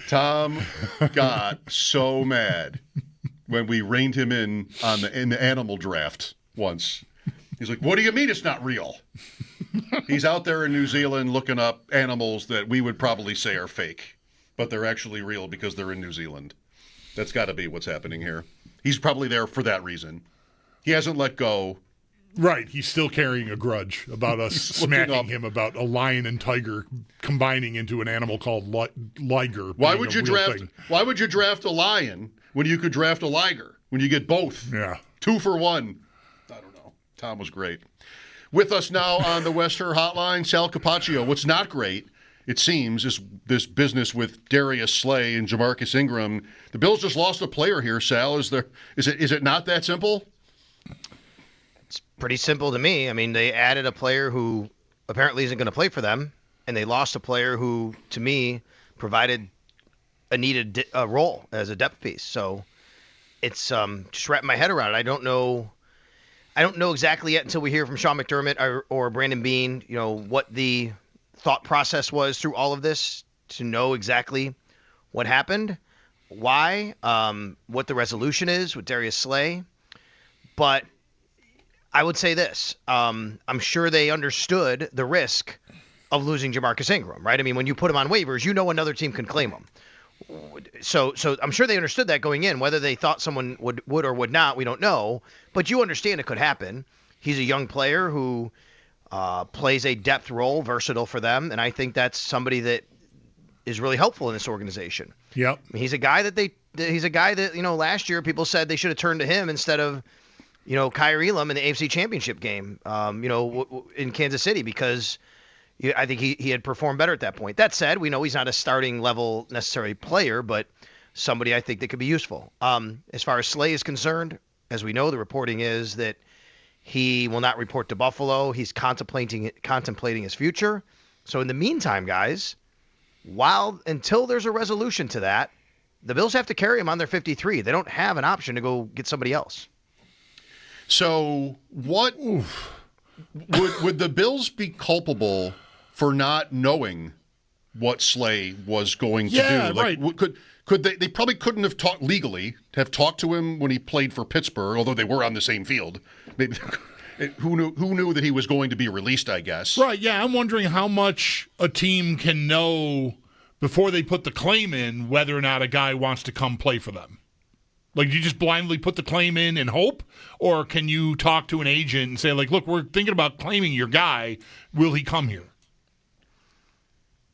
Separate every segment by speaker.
Speaker 1: Tom got so mad when we reined him in the animal draft once. He's like, "What do you mean it's not real?" He's out there in New Zealand looking up animals that we would probably say are fake, but they're actually real because they're in New Zealand. That's got to be what's happening here. He's probably there for that reason. He hasn't let go.
Speaker 2: Right. He's still carrying a grudge about us smacking him about a lion and tiger combining into an animal called liger.
Speaker 1: Why would you draft a lion when you could draft a liger? When you get both?
Speaker 2: Yeah.
Speaker 1: 2 for 1. I don't know. Tom was great. With us now on the Wester Hotline, Sal Capaccio. What's not great, it seems, is this business with Darius Slay and Ja'Marcus Ingram. The Bills just lost a player here, Sal. Is it not that simple?
Speaker 3: It's pretty simple to me. I mean, they added a player who apparently isn't going to play for them, and they lost a player who, to me, provided a needed role as a depth piece. So it's just wrapping my head around it. I don't know exactly yet until we hear from Sean McDermott or Brandon Beane, what the thought process was through all of this to know exactly what happened, why, what the resolution is with Darius Slay. But I would say this. I'm sure they understood the risk of losing Ja'Marcus Ingram, right? I mean, when you put him on waivers, another team can claim him. So I'm sure they understood that going in. Whether they thought someone would or would not, we don't know. But you understand it could happen. He's a young player who plays a depth role, versatile for them, and I think that's somebody that is really helpful in this organization.
Speaker 2: Yep.
Speaker 3: I mean, he's a guy that last year people said they should have turned to him instead of Kyrie Elam in the AFC Championship game, in Kansas City because I think he had performed better at that point. That said, we know he's not a starting level necessary player, but somebody I think that could be useful. As far as Slay is concerned, as we know, the reporting is that he will not report to Buffalo. He's contemplating his future. So in the meantime, guys, until there's a resolution to that, the Bills have to carry him on their 53. They don't have an option to go get somebody else.
Speaker 1: So what would the Bills be culpable for not knowing what Slay was going to do?
Speaker 2: Right.
Speaker 1: Could they probably couldn't have talked to him when he played for Pittsburgh, although they were on the same field. Maybe who knew that he was going to be released, I guess.
Speaker 2: Right, yeah. I'm wondering how much a team can know before they put the claim in whether or not a guy wants to come play for them. Like, do you just blindly put the claim in and hope? Or can you talk to an agent and say, like, look, we're thinking about claiming your guy. Will he come here?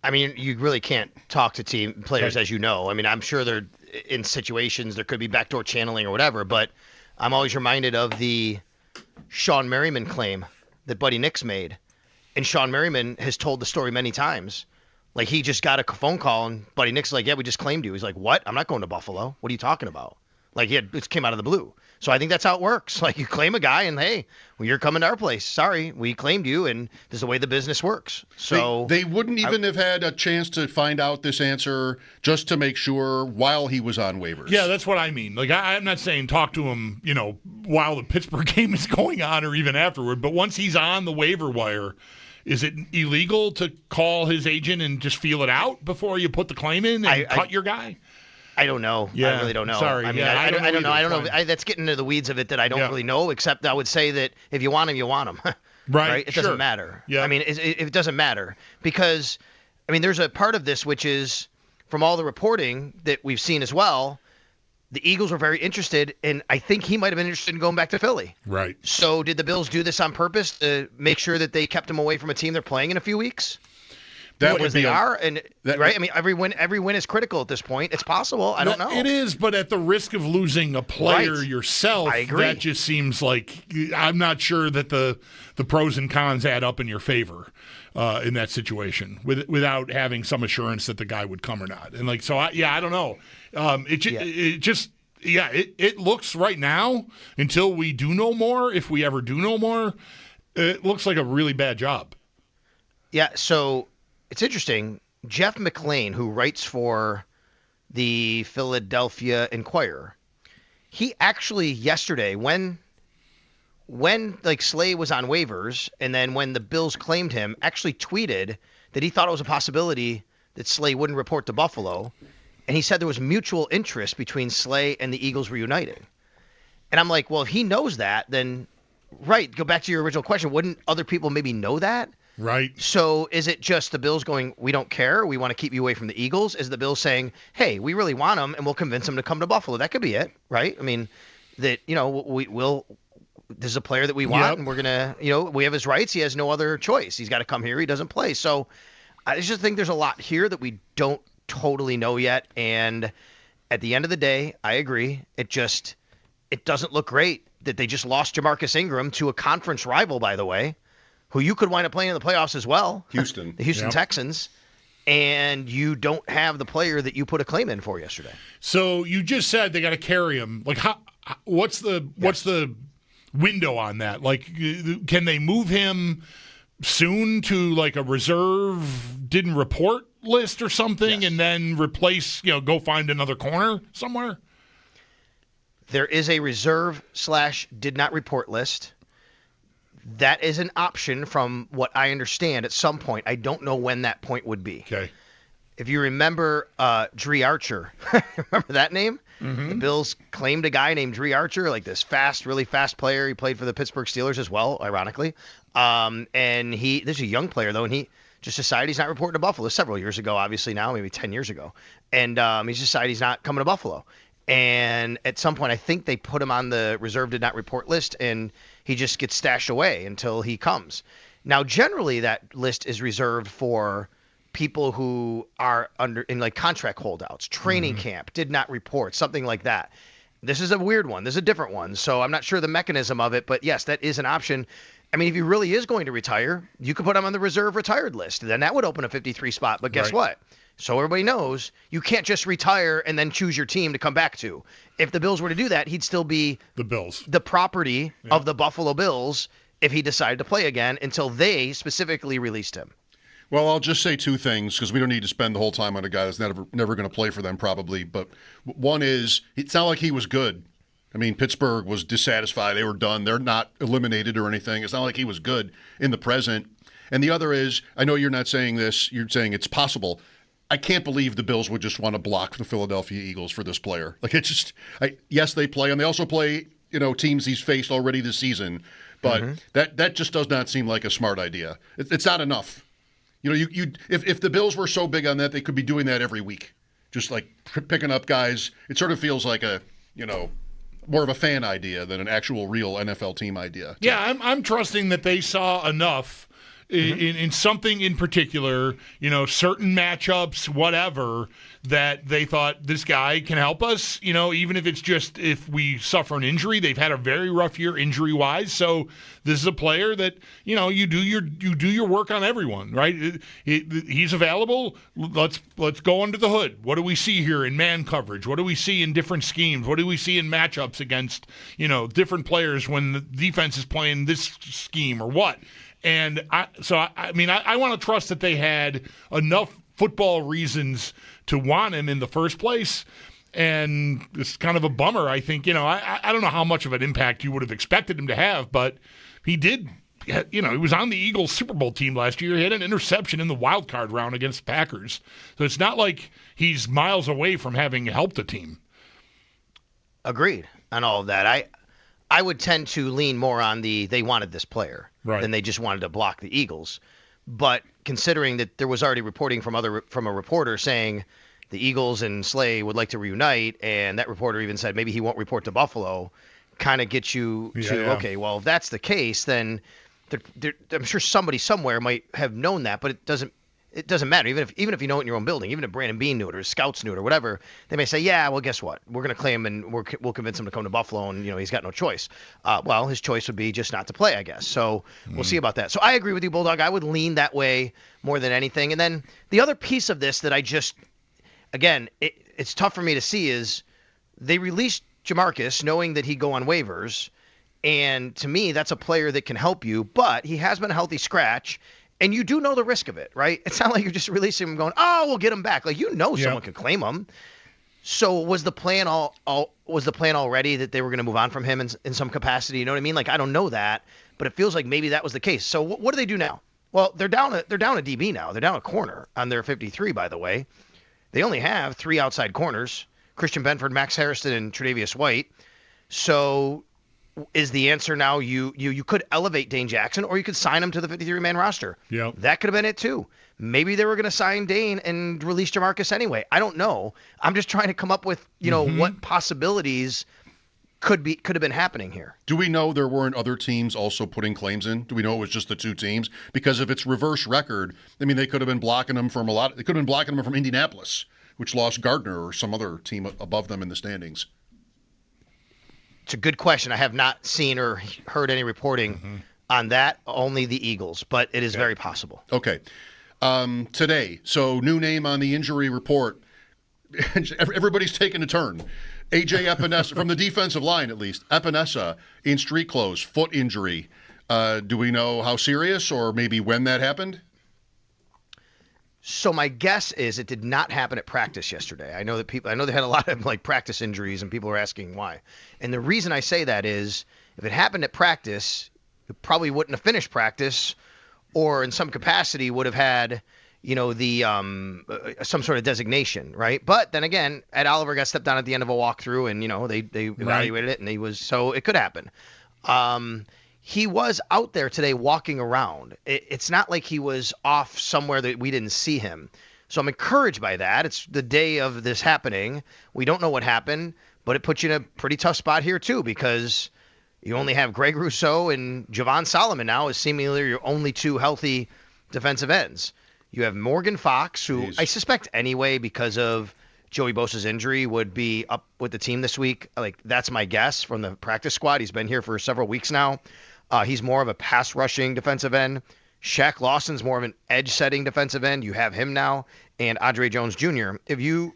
Speaker 3: I mean, you really can't talk to team players, as you know. I mean, I'm sure they're in situations, there could be backdoor channeling or whatever, but I'm always reminded of the Sean Merriman claim that Buddy Nix made. And Sean Merriman has told the story many times. Like, he just got a phone call, and Buddy Nix is like, yeah, we just claimed you. He's like, what? I'm not going to Buffalo. What are you talking about? Like, it came out of the blue. So I think that's how it works. Like, you claim a guy, and hey, well, you're coming to our place. Sorry, we claimed you, and this is the way the business works. So
Speaker 1: they wouldn't even have had a chance to find out this answer just to make sure while he was on waivers.
Speaker 2: Yeah, that's what I mean. Like, I'm not saying talk to him, while the Pittsburgh game is going on or even afterward, but once he's on the waiver wire, is it illegal to call his agent and just feel it out before you put the claim in and cut your guy?
Speaker 3: I don't know. Yeah, I really don't know.
Speaker 2: Sorry.
Speaker 3: I mean, I don't know. I don't know. That's getting into the weeds of it that I don't really know, except I would say that if you want him, you want him. Right? It doesn't matter.
Speaker 2: Yeah.
Speaker 3: I mean, it doesn't matter because, I mean, there's a part of this which is from all the reporting that we've seen as well, the Eagles were very interested, and I think he might have been interested in going back to Philly.
Speaker 2: Right.
Speaker 3: So did the Bills do this on purpose to make sure that they kept him away from a team they're playing in a few weeks? Right? I mean, every win is critical at this point. It's possible. I don't know.
Speaker 2: It is, but at the risk of losing a player yourself,
Speaker 3: I agree.
Speaker 2: That just seems like I'm not sure that the pros and cons add up in your favor in that situation without having some assurance that the guy would come or not. And I don't know. It looks right now, until we do know more, if we ever do know more, it looks like a really bad job.
Speaker 3: Yeah, so it's interesting. Jeff McLean, who writes for the Philadelphia Inquirer, he actually yesterday, when Slay was on waivers, and then when the Bills claimed him, actually tweeted that he thought it was a possibility that Slay wouldn't report to Buffalo. And he said there was mutual interest between Slay and the Eagles reuniting. And I'm like, well, if he knows that, then, right, go back to your original question. Wouldn't other people maybe know that?
Speaker 2: Right.
Speaker 3: So is it just the Bills going, we don't care, we want to keep you away from the Eagles? Is the Bills saying, hey, we really want him, and we'll convince him to come to Buffalo? That could be it, right? I mean, that, this is a player that we want, and we're going to, we have his rights. He has no other choice. He's got to come here. He doesn't play. So I just think there's a lot here that we don't totally know yet. And at the end of the day, I agree. It doesn't look great that they just lost Ja'Marcus Ingram to a conference rival, by the way, who you could wind up playing in the playoffs as well.
Speaker 1: Houston.
Speaker 3: The Houston Texans. And you don't have the player that you put a claim in for yesterday.
Speaker 2: So you just said they got to carry him. Like, what's the window on that? Like, can they move him soon to like a reserve didn't report list or something, and then replace, go find another corner somewhere?
Speaker 3: There is a reserve/did not report list. That is an option from what I understand at some point. I don't know when that point would be.
Speaker 2: Okay.
Speaker 3: If you remember Dree Archer, remember that name? Mm-hmm. The Bills claimed a guy named Dree Archer, like this really fast player. He played for the Pittsburgh Steelers as well, ironically. And this is a young player, though, and he just decided he's not reporting to Buffalo several years ago, obviously now, maybe 10 years ago. And he's decided he's not coming to Buffalo. And at some point, I think they put him on the reserve did not report list, and he just gets stashed away until he comes. Now, generally, that list is reserved for people who are in like contract holdouts, training camp, did not report, something like that. This is a weird one. This is a different one. So I'm not sure the mechanism of it, but yes, that is an option. I mean, if he really is going to retire, you could put him on the reserve retired list. Then that would open a 53 spot. But guess what? So everybody knows you can't just retire and then choose your team to come back to. If the Bills were to do that, he'd still be
Speaker 2: the Bills,
Speaker 3: the property of the Buffalo Bills if he decided to play again until they specifically released him.
Speaker 1: Well, I'll just say two things because we don't need to spend the whole time on a guy that's never going to play for them probably. But one is, it's not like he was good. I mean, Pittsburgh was dissatisfied. They were done. They're not eliminated or anything. It's not like he was good in the present. And the other is, I know you're not saying this. You're saying it's possible. I can't believe the Bills would just want to block the Philadelphia Eagles for this player. Like, it's just, yes, they play, and they also play, teams he's faced already this season. But that just does not seem like a smart idea. It's not enough. If the Bills were so big on that, they could be doing that every week, just like picking up guys. It sort of feels like a, more of a fan idea than an actual real NFL team idea.
Speaker 2: Yeah, I'm trusting that they saw enough in something in particular, certain matchups, whatever, that they thought this guy can help us, even if it's just if we suffer an injury. They've had a very rough year injury-wise, so this is a player that, you do your work on everyone, right? He's available. Let's go under the hood. What do we see here in man coverage? What do we see in different schemes? What do we see in matchups against, different players when the defense is playing this scheme or what? And I want to trust that they had enough football reasons to want him in the first place. And it's kind of a bummer. I think, I don't know how much of an impact you would have expected him to have, but he did. He was on the Eagles Super Bowl team last year. He had an interception in the wild card round against the Packers. So it's not like he's miles away from having helped the team.
Speaker 3: Agreed on all of that. I would tend to lean more on they wanted this player than they just wanted to block the Eagles. But considering that there was already reporting from a reporter saying the Eagles and Slay would like to reunite, and that reporter even said maybe he won't report to Buffalo, kind of gets you okay, well, if that's the case, then I'm sure somebody somewhere might have known that, but it doesn't matter. Even if you know it in your own building, even if Brandon Beane knew it or his scouts knew it or whatever, they may say, yeah, well, guess what? We're going to claim and we'll convince him to come to Buffalo, and he's got no choice. Well, his choice would be just not to play, I guess. So we'll see about that. So I agree with you, Bulldog. I would lean that way more than anything. And then the other piece of this that it's tough for me to see is they released Ja'Marcus knowing that he'd go on waivers. And to me, that's a player that can help you, but he has been a healthy scratch. And you do know the risk of it, right? It's not like you're just releasing him going, oh, we'll get him back. Like, someone could claim him. So was the plan already that they were going to move on from him in some capacity? You know what I mean? Like, I don't know that, but it feels like maybe that was the case. So what do they do now? Well, they're down a DB now. They're down a corner on their 53, by the way. they only have 3 outside corners: Christian Benford, Max Harrison, and Tre'Davious White. So is the answer now you could elevate Dane Jackson, or you could sign him to the 53-man roster.
Speaker 2: Yep.
Speaker 3: That could have been it too. Maybe they were going to sign Dane and release Ja'Marcus anyway. I don't know. I'm just trying to come up with, what possibilities could have been happening here.
Speaker 1: Do we know there weren't other teams also putting claims in? Do we know it was just the 2 teams? Because if it's reverse record, I mean, they could have been blocking them from They could have been blocking them from Indianapolis, which lost Gardner or some other team above them in the standings.
Speaker 3: It's a good question. I have not seen or heard any reporting on that. Only the Eagles, but it is very possible.
Speaker 1: Okay. Today, so new name on the injury report. Everybody's taking a turn. AJ Epenesa, from the defensive line at least, Epenesa in street clothes, foot injury. Do we know how serious or maybe when that happened?
Speaker 3: So my guess is it did not happen at practice yesterday. I know they had a lot of practice injuries, and people are asking why. And the reason I say that is if it happened at practice, it probably wouldn't have finished practice, or in some capacity would have had, the some sort of designation, right? But then again, Ed Oliver got stepped down at the end of a walkthrough, and they evaluated it, and so it could happen. He was out there today walking around. It's not like he was off somewhere that we didn't see him. So I'm encouraged by that. It's the day of this happening. We don't know what happened, but it puts you in a pretty tough spot here too, because you only have Greg Rousseau and Javon Solomon now as seemingly your only 2 healthy defensive ends. You have Morgan Fox, who I suspect anyway, because of Joey Bosa's injury, would be up with the team this week. That's my guess from the practice squad. He's been here for several weeks now. He's more of a pass rushing defensive end. Shaq Lawson's more of an edge setting defensive end. You have him now, and Andre Jones Jr. You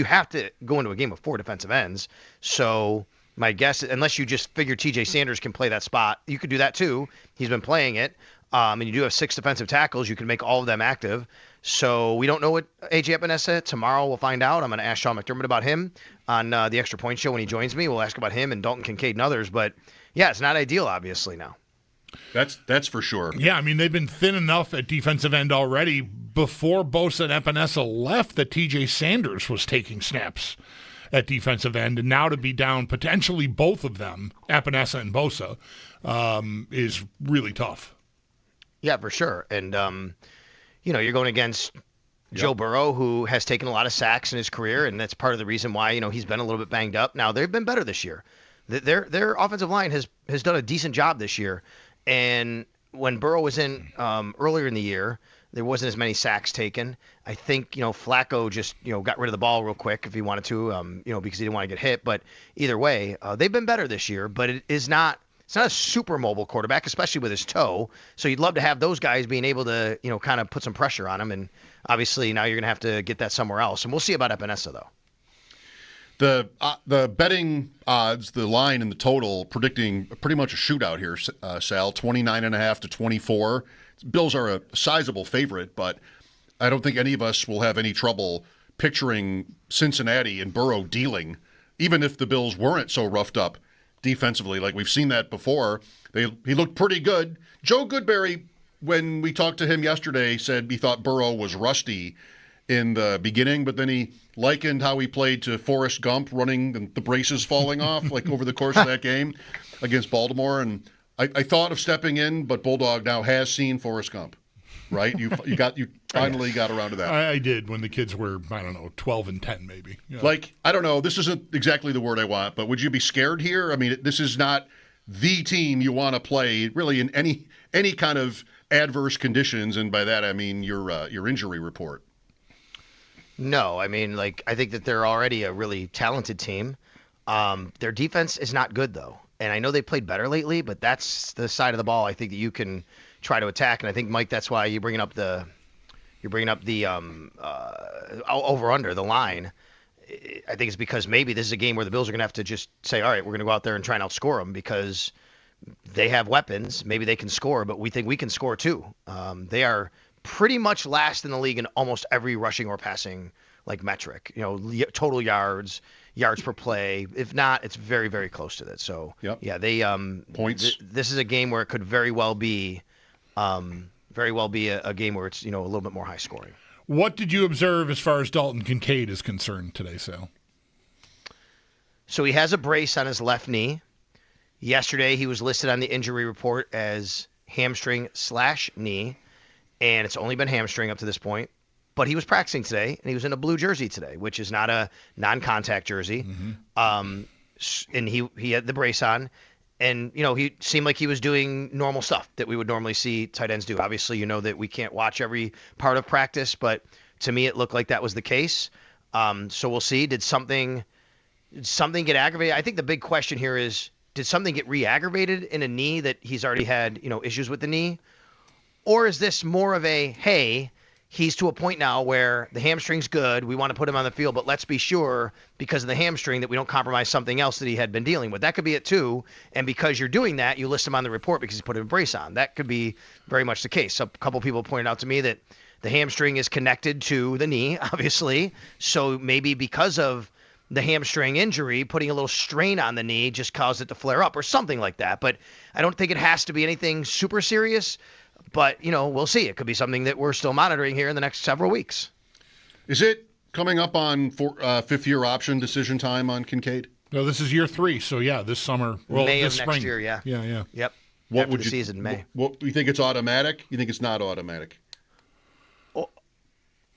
Speaker 3: have to go into a game of 4 defensive ends. So my guess, unless you just figure TJ Sanders can play that spot, you could do that too. He's been playing it. And you do have 6 defensive tackles. You can make all of them active. So we don't know what AJ Epenesa. Tomorrow we'll find out. I'm going to ask Sean McDermott about him on the Extra Point Show when he joins me. We'll ask about him and Dalton Kincaid and others. But yeah, it's not ideal, obviously, now.
Speaker 1: That's for sure.
Speaker 2: Yeah, I mean, they've been thin enough at defensive end already before Bosa and Epenesa left that TJ Sanders was taking snaps at defensive end. And now to be down potentially both of them, Epenesa and Bosa, is really tough.
Speaker 3: Yeah, for sure. And, you're going against Joe Burrow, who has taken a lot of sacks in his career, and that's part of the reason why, he's been a little bit banged up. Now, they've been better this year. Their offensive line has done a decent job this year. And when Burrow was in earlier in the year, there wasn't as many sacks taken. I think, Flacco just, got rid of the ball real quick if he wanted to, because he didn't want to get hit. But either way, they've been better this year, but it's not a super mobile quarterback, especially with his toe. So you'd love to have those guys being able to, kind of put some pressure on him. And obviously now you're going to have to get that somewhere else. And we'll see about Epenesa, though.
Speaker 1: The betting odds, the line and the total, predicting pretty much a shootout here, Sal, 29.5 to 24. Bills are a sizable favorite, but I don't think any of us will have any trouble picturing Cincinnati and Burrow dealing, even if the Bills weren't so roughed up defensively. Like we've seen that before. He looked pretty good. Joe Goodberry, when we talked to him yesterday, said he thought Burrow was rusty in the beginning, but then he likened how he played to Forrest Gump running and the braces falling off like over the course of that game against Baltimore. And I thought of stepping in, but Bulldog now has seen Forrest Gump, right? You finally got around to that.
Speaker 2: I did when the kids were, 12 and 10 maybe. Yeah.
Speaker 1: Like, I don't know, this isn't exactly the word I want, but would you be scared here? I mean, this is not the team you want to play really in any kind of adverse conditions, and by that I mean your injury report.
Speaker 3: No, I mean, I think that they're already a really talented team. Their defense is not good, though. And I know they played better lately, but that's the side of the ball I think that you can try to attack. And I think, Mike, that's why you're bringing up the over-under, the line. I think it's because maybe this is a game where the Bills are going to have to just say, all right, we're going to go out there and try and outscore them because they have weapons. Maybe they can score, but we think we can score too. They are pretty much last in the league in almost every rushing or passing metric. Total yards per play. If not, it's very, very close to that. So yeah, they
Speaker 1: points.
Speaker 3: This is a game where it could very well be a game where it's a little bit more high scoring.
Speaker 2: What did you observe as far as Dalton Kincaid is concerned today, Sal?
Speaker 3: So he has a brace on his left knee. Yesterday, he was listed on the injury report as hamstring/knee, and it's only been hamstring up to this point. But he was practicing today, and he was in a blue jersey today, which is not a non-contact jersey. And he had the brace on, and he seemed like he was doing normal stuff that we would normally see tight ends do. Obviously, you know that we can't watch every part of practice, but to me, it looked like that was the case. So we'll see. Did something get aggravated? I think the big question here is, did something get re-aggravated in a knee that he's already had, issues with the knee? Or is this more of a, hey, he's to a point now where the hamstring's good, we want to put him on the field, but let's be sure because of the hamstring that we don't compromise something else that he had been dealing with. That could be it too, and because you're doing that, you list him on the report because he put a brace on. That could be very much the case. So a couple people pointed out to me that the hamstring is connected to the knee, obviously, so maybe because of the hamstring injury, putting a little strain on the knee just caused it to flare up or something like that. But I don't think it has to be anything super serious. But, we'll see. It could be something that we're still monitoring here in the next several weeks.
Speaker 1: Is it coming up on fifth-year option decision time on Concade?
Speaker 2: No, this is year 3, so yeah, this summer. Well,
Speaker 3: May
Speaker 2: this
Speaker 3: of
Speaker 2: spring.
Speaker 3: next year, yeah.
Speaker 2: Yeah.
Speaker 3: Yep.
Speaker 1: What
Speaker 3: After
Speaker 1: would
Speaker 3: the
Speaker 1: you,
Speaker 3: season, May.
Speaker 1: What you think it's automatic? You think it's not automatic?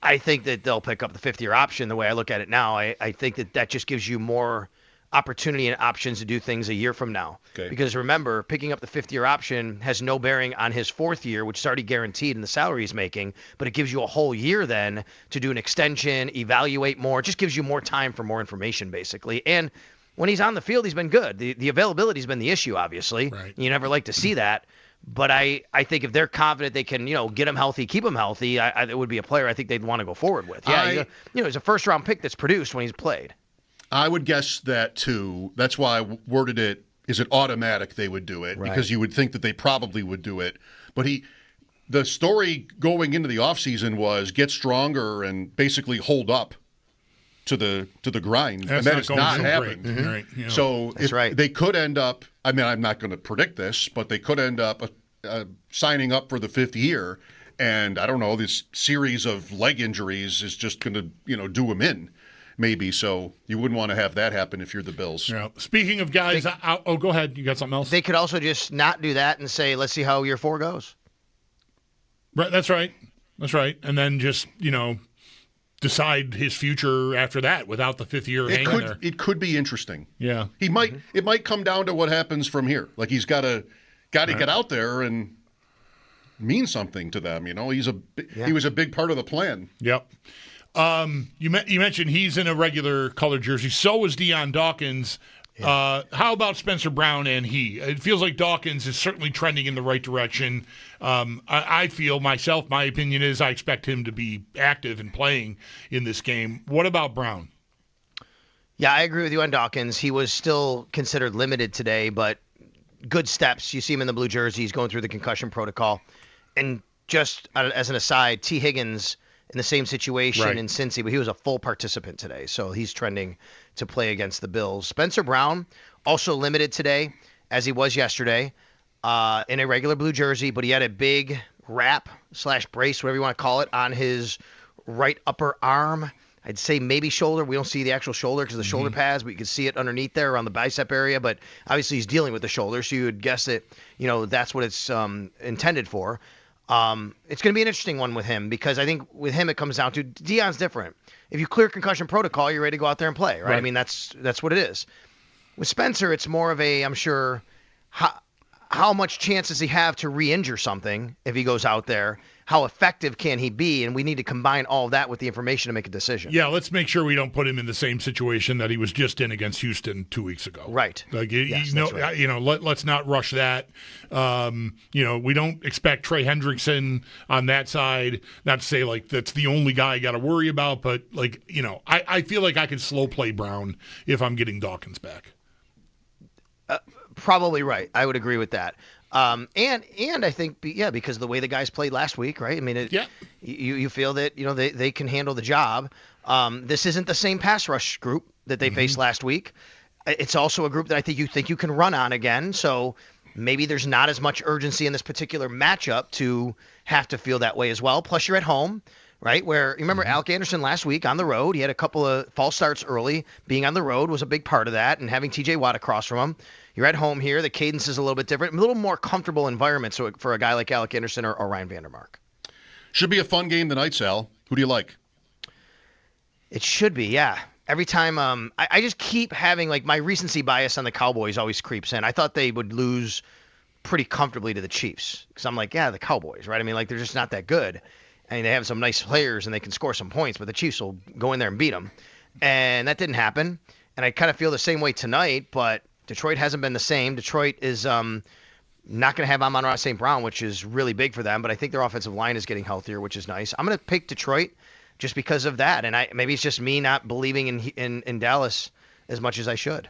Speaker 3: I think that they'll pick up the fifth-year option the way I look at it now. I think that just gives you more opportunity and options to do things a year from now.
Speaker 1: Okay.
Speaker 3: Because remember, picking up the fifth-year option has no bearing on his fourth year, which is already guaranteed in the salary he's making, but it gives you a whole year then to do an extension, evaluate more. It just gives you more time for more information, basically. And when he's on the field, he's been good. The availability's been the issue, obviously.
Speaker 2: Right.
Speaker 3: You never like to see that. But I think if they're confident they can, get him healthy, keep him healthy, it would be a player I think they'd want to go forward with. Yeah, he's a first-round pick that's produced when he's played.
Speaker 1: I would guess that, too. That's why I worded it, is it automatic they would do it?
Speaker 3: Right.
Speaker 1: Because you would think that they probably would do it. But the story going into the offseason was get stronger and basically hold up to the grind.
Speaker 2: That's
Speaker 1: and that
Speaker 2: not
Speaker 1: has
Speaker 2: going
Speaker 1: not
Speaker 2: so
Speaker 1: happened.
Speaker 2: great. Right,
Speaker 1: So
Speaker 3: That's right.
Speaker 1: they could end up, I'm not going to predict this, but they could end up signing up for the fifth year. And I don't know, this series of leg injuries is just going to, do them in. Maybe. So you wouldn't want to have that happen if you're the Bills.
Speaker 2: Yeah. Speaking of guys, go ahead. You got something else?
Speaker 3: They could also just not do that and say, let's see how year 4 goes.
Speaker 2: Right. That's right. And then just, decide his future after that without the fifth year hanging there.
Speaker 1: It could be interesting.
Speaker 2: Yeah.
Speaker 1: He might. It might come down to what happens from here. Like he's got to get out there and mean something to them. He was a big part of the plan.
Speaker 2: Yep. You mentioned he's in a regular colored jersey. So was Deion Dawkins. Yeah. How about Spencer Brown and he? It feels like Dawkins is certainly trending in the right direction. I feel myself, my opinion is I expect him to be active and playing in this game. What about Brown?
Speaker 3: Yeah, I agree with you on Dawkins. He was still considered limited today, but good steps. You see him in the blue jersey. He's going through the concussion protocol. And just as an aside, T. Higgins in the same situation in Cincy, but he was a full participant today, so he's trending to play against the Bills. Spencer Brown, also limited today, as he was yesterday, in a regular blue jersey, but he had a big wrap/brace, whatever you want to call it, on his right upper arm. I'd say maybe shoulder. We don't see the actual shoulder because of the shoulder pads, but you can see it underneath there around the bicep area. But obviously he's dealing with the shoulder, so you would guess that, that's what it's intended for. It's going to be an interesting one with him because I think with him it comes down to Deion's different. If you clear concussion protocol, you're ready to go out there and play, right? I mean, that's what it is. With Spencer, it's more of a, I'm sure, how much chance does he have to re-injure something if he goes out there? How effective can he be? And we need to combine all of that with the information to make a decision.
Speaker 2: Yeah, let's make sure we don't put him in the same situation that he was just in against Houston 2 weeks ago.
Speaker 3: Right.
Speaker 2: Like,
Speaker 3: right.
Speaker 2: Let's not rush that. We don't expect Trey Hendrickson on that side. Not to say like that's the only guy I got to worry about, but I feel like I can slow play Brown if I'm getting Dawkins back.
Speaker 3: Probably right. I would agree with that. And I think, because of the way the guys played last week, right? I mean, you feel that, they can handle the job. This isn't the same pass rush group that they faced last week. It's also a group that I think you can run on again. So maybe there's not as much urgency in this particular matchup to have to feel that way as well. Plus you're at home, right? Where you remember Alec Anderson last week on the road, he had a couple of false starts early. Being on the road was a big part of that, and having TJ Watt across from him. You're at home here. The cadence is a little bit different, a little more comfortable environment so for a guy like Alec Anderson or Ryan Vandermark.
Speaker 1: Should be a fun game tonight, Sal. Who do you like?
Speaker 3: It should be, yeah. Every time, I just keep having, like, my recency bias on the Cowboys always creeps in. I thought they would lose pretty comfortably to the Chiefs because I'm like, yeah, the Cowboys, right? I mean, like, they're just not that good. I mean, they have some nice players and they can score some points, but the Chiefs will go in there and beat them. And that didn't happen. And I kind of feel the same way tonight, but Detroit hasn't been the same. Detroit is not going to have Amon-Ra St. Brown, which is really big for them, but I think their offensive line is getting healthier, which is nice. I'm going to pick Detroit just because of that. And maybe it's just me not believing in Dallas as much as I should.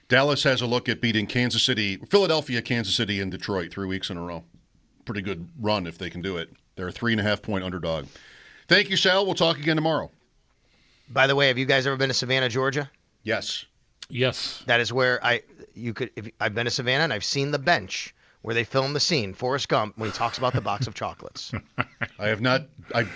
Speaker 1: Dallas has a look at beating Philadelphia, Kansas City, and Detroit 3 weeks in a row. Pretty good run if they can do it. They're a 3.5-point underdog. Thank you, Sal. We'll talk again tomorrow.
Speaker 3: By the way, have you guys ever been to Savannah, Georgia?
Speaker 1: Yes.
Speaker 2: Yes.
Speaker 3: That is where I've been to Savannah and I've seen the bench where they filmed the scene, Forrest Gump, when he talks about the box of chocolates.
Speaker 1: I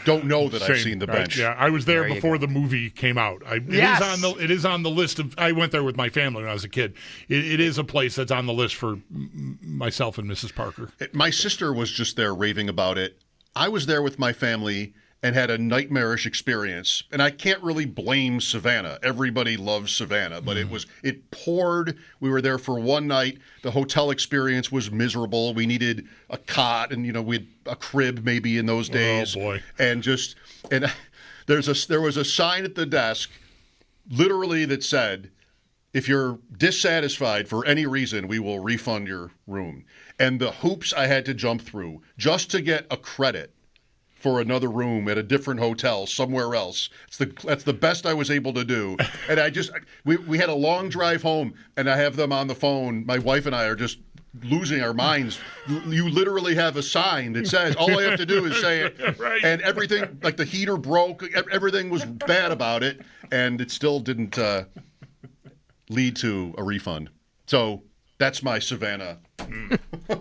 Speaker 1: don't know that I've seen the bench.
Speaker 2: Yeah, I was there
Speaker 3: There you
Speaker 2: before
Speaker 3: go.
Speaker 2: the movie came out.
Speaker 3: Yes!
Speaker 2: It is on the list of. I went there with my family when I was a kid. It is a place that's on the list for myself and Mrs. Parker.
Speaker 1: My sister was just there raving about it. I was there with my family and had a nightmarish experience. And I can't really blame Savannah. Everybody loves Savannah, but it poured. We were there for one night. The hotel experience was miserable. We needed a cot and, we had a crib maybe in those days.
Speaker 2: Oh, boy.
Speaker 1: And there was a sign at the desk literally that said, if you're dissatisfied for any reason, we will refund your room. And the hoops I had to jump through just to get a credit for another room at a different hotel somewhere else. That's the best I was able to do. And we had a long drive home, and I have them on the phone. My wife and I are just losing our minds. You literally have a sign that says, all I have to do is say it.
Speaker 2: Right.
Speaker 1: And everything, like the heater broke, everything was bad about it, and it still didn't lead to a refund. So that's my Savannah.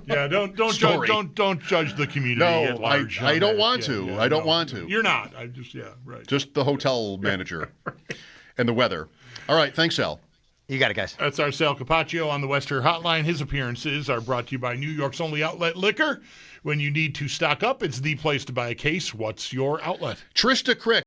Speaker 2: Yeah, don't
Speaker 1: Story.
Speaker 2: judge the community
Speaker 1: No,
Speaker 2: at large.
Speaker 1: I
Speaker 2: on
Speaker 1: don't
Speaker 2: that.
Speaker 1: want
Speaker 2: Yeah,
Speaker 1: to.
Speaker 2: yeah,
Speaker 1: I don't
Speaker 2: no.
Speaker 1: want to.
Speaker 2: You're not. I just right.
Speaker 1: Just the hotel manager and the weather. All right, thanks, Al.
Speaker 3: You got it, guys.
Speaker 2: That's our Sal Capaccio on the Western Hotline. His appearances are brought to you by New York's only outlet liquor. When you need to stock up, it's the place to buy a case. What's your outlet?
Speaker 1: Trista Crick.